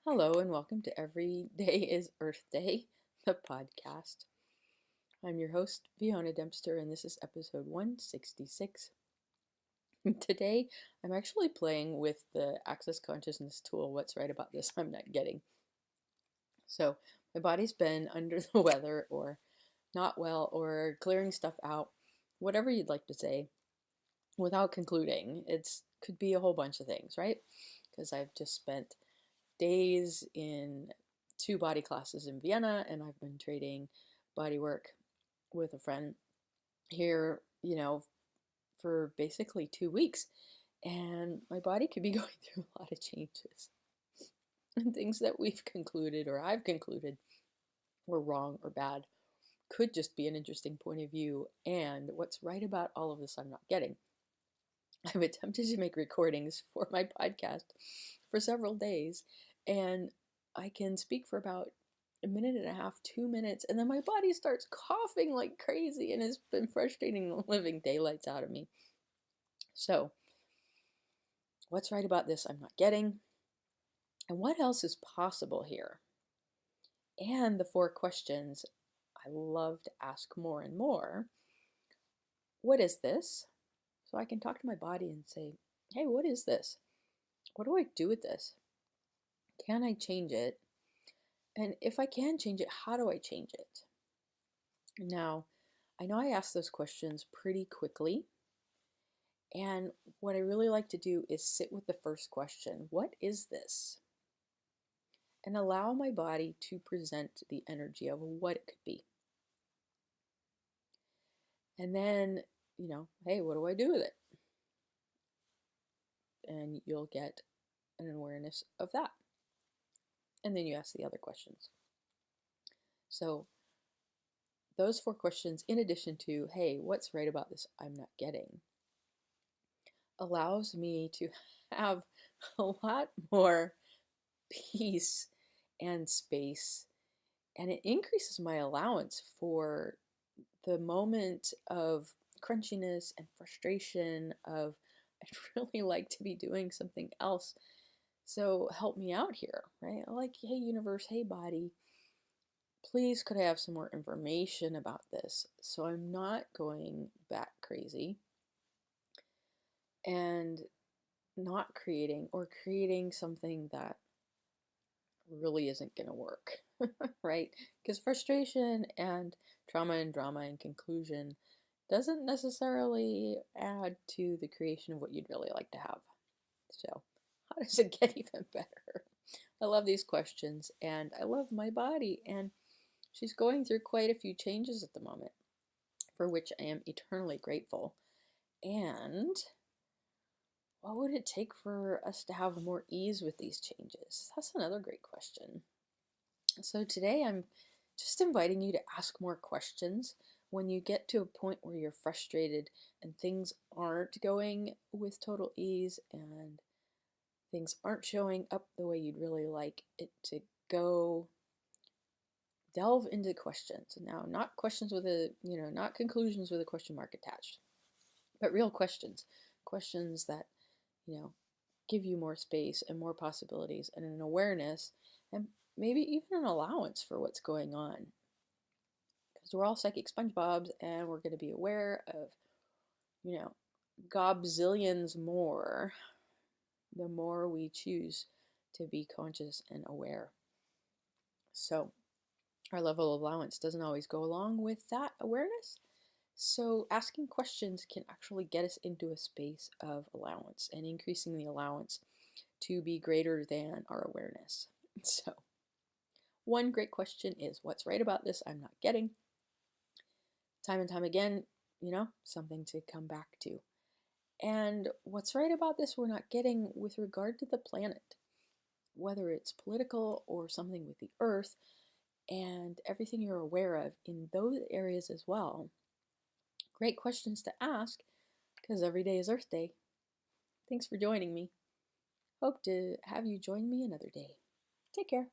Hello and welcome to Every Day is Earth Day, the podcast. I'm your host, Fiona Dempster, and this is episode 166. Today, I'm actually playing with the Access Consciousness tool, What's Right About This I'm Not Getting. So, my body's been under the weather, or not well, or clearing stuff out, whatever you'd like to say, without concluding. It could be a whole bunch of things, right? Because I've just spent days in 2 body classes in Vienna, and I've been trading body work with a friend here, for basically 2 weeks. And my body could be going through a lot of changes. And things that we've concluded, or I've concluded, were wrong or bad could just be an interesting point of view. And what's right about all of this I'm not getting. I've attempted to make recordings for my podcast for several days, and I can speak for about a minute and a half, 2 minutes, and then my body starts coughing like crazy, and it's been frustrating the living daylights out of me. So, what's right about this I'm not getting? And what else is possible here? And the 4 questions I love to ask more and more. What is this? So I can talk to my body and say, hey, what is this? What do I do with this? Can I change it? And if I can change it, how do I change it? Now, I know I ask those questions pretty quickly. And what I really like to do is sit with the first question. What is this? And allow my body to present the energy of what it could be. And then, hey, what do I do with it? And you'll get an awareness of that. And then you ask the other questions. So those 4 questions, in addition to, hey, what's right about this I'm not getting, allows me to have a lot more peace and space, and it increases my allowance for the moment of crunchiness and frustration of I'd really like to be doing something else, so help me out here, right? Like, hey universe, hey body, please could I have some more information about this so I'm not going back crazy and not creating something that really isn't going to work, right? Because frustration and trauma and drama and conclusion doesn't necessarily add to the creation of what you'd really like to have. So, how does it get even better? I love these questions, and I love my body, and she's going through quite a few changes at the moment, for which I am eternally grateful. And what would it take for us to have more ease with these changes? That's another great question. So today I'm just inviting you to ask more questions when you get to a point where you're frustrated and things aren't going with total ease and things aren't showing up the way you'd really like it to go. Delve into questions. Now, not questions with not conclusions with a question mark attached, but real questions. Questions that, give you more space and more possibilities and an awareness and maybe even an allowance for what's going on. Because we're all psychic SpongeBobs and we're going to be aware of, gobzillions more the more we choose to be conscious and aware. So, our level of allowance doesn't always go along with that awareness. So asking questions can actually get us into a space of allowance and increasing the allowance to be greater than our awareness. So one great question is, what's right about this I'm not getting? Time and time again, something to come back to. And what's right about this we're not getting with regard to the planet, whether it's political or something with the earth, and everything you're aware of in those areas as well. Great questions to ask, because every day is Earth Day. Thanks for joining me. Hope to have you join me another day. Take care.